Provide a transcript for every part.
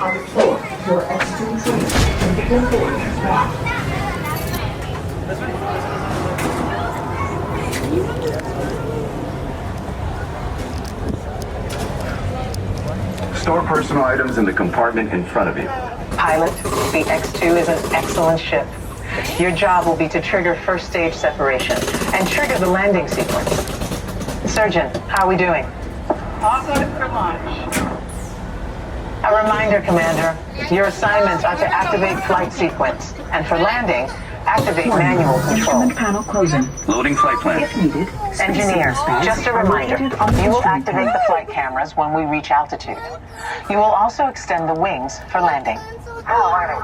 On the floor, your X2 train can begin boarding now. Store personal items in the compartment in front of you. Pilot, the X2 is an excellent ship. Your job will be to trigger first stage separation and trigger the landing sequence. Surgeon, how are we doing? All good for launch. A reminder, Commander. Your assignments are to activate flight sequence, and for landing, activate manual control. Instrument panel closing. Loading flight plan. If needed, Engineer, just a reminder. You will activate the flight cameras when we reach altitude. You will also extend the wings for landing. Cállate.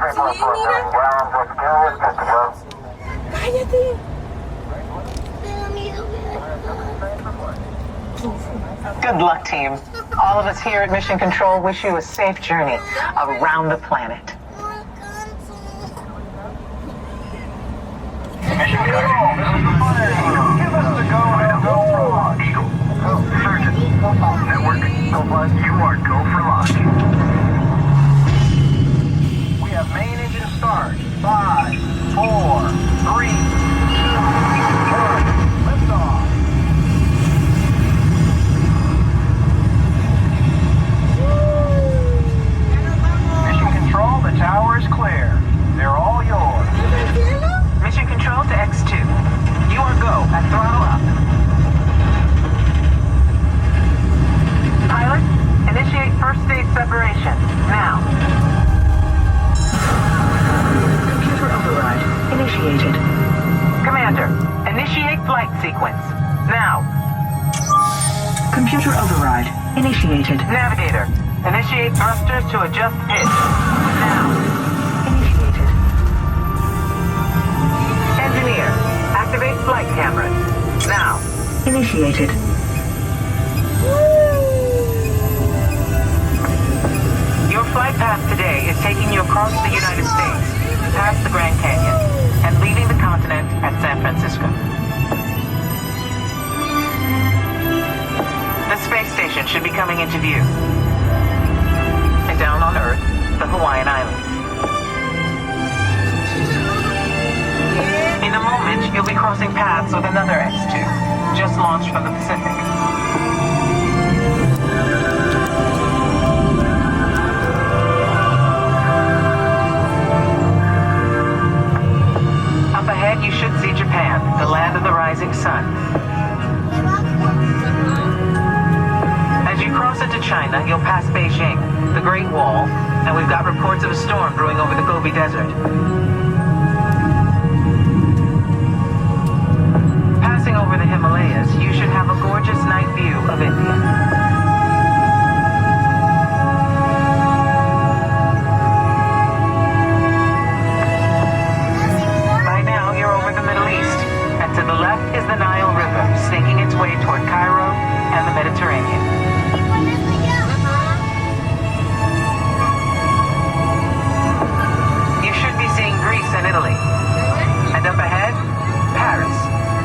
Good luck, team. All of us here at Mission Control wish you a safe journey around the planet. Mission Control, this is the fire. Give us the go and go for launch. Eagle. Surgeon. Network. You are go for launch. We have main engine start. 5, 4, 3, 2, 1. Lift off. Mission Control, the tower is clear. They're all yours. Mission Control to X2. You are go at throttle up. Pilot, initiate first stage separation. Now. computer override initiated. Commander, initiate flight sequence. Now. Computer override initiated. Navigator, initiate thrusters to adjust pitch. Now. Initiated. Engineer, activate flight cameras. Now. Initiated. Your flight path today is taking you across the United States, past the Grand Canyon, and leaving the continent at San Francisco. The space station should be coming into view. And down on Earth, the Hawaiian Islands. In a moment, you'll be crossing paths with another X2, just launched from the Pacific. Up ahead, you should see Japan, the land of the rising sun. As you cross into China, you'll pass Beijing, the Great Wall, and we've got reports of a storm brewing over the Gobi Desert. Passing over the Himalayas, you should have a gorgeous night view of India. By now, you're over the Middle East, and to the left is the Nile River, snaking its way toward Cairo and the Mediterranean. You should be seeing Greece and Italy. And up ahead, Paris,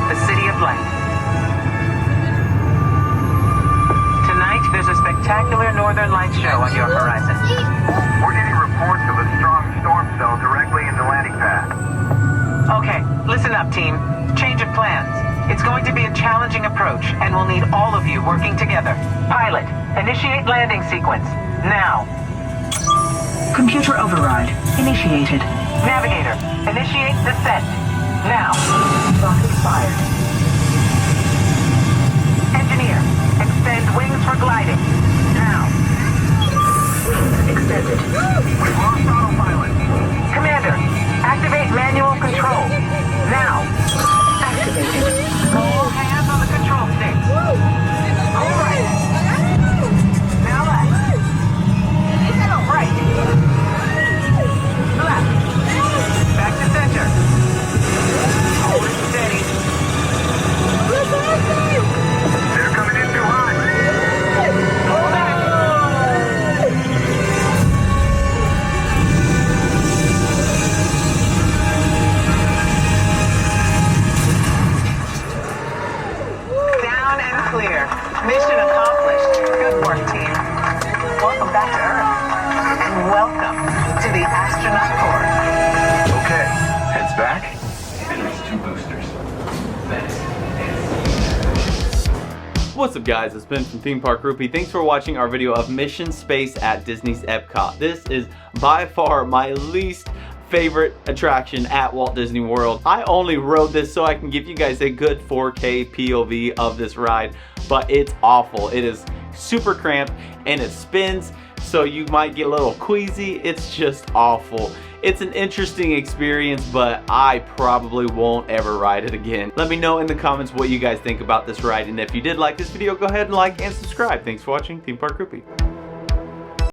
the city of light. Tonight, there's a spectacular northern light show on your horizon. We're getting reports of a strong storm cell directly in the landing pad. Okay, listen up, team. Change of plans. It's going to be a challenging approach, and we'll need all of you working together. Pilot, initiate landing sequence. Now. Computer override initiated. Navigator, initiate descent. Now. Rocket fired. Engineer, extend wings for gliding. Now. Wings extended. We've lost autopilot. Commander, activate manual control. Now. Activated. All hands on the control sticks. All right. Now left. Right. Left. Back to center. Hold it steady. They're coming in too hot. Pull back. Welcome to the astronaut corps. Okay, heads back. And there's 2 boosters. What's up guys, it's Ben from Theme Park Groupie. Thanks for watching our video of Mission Space at Disney's Epcot. This is by far my least favorite attraction at Walt Disney World. I only rode this so I can give you guys a good 4K POV of this ride, but it's awful. It is super cramped and it spins, so you might get a little queasy. It's just awful. It's an interesting experience, but I probably won't ever ride it again. Let me know in the comments what you guys think about this ride, and if you did like this video, go ahead and like and subscribe. Thanks for watching Theme Park Groupie.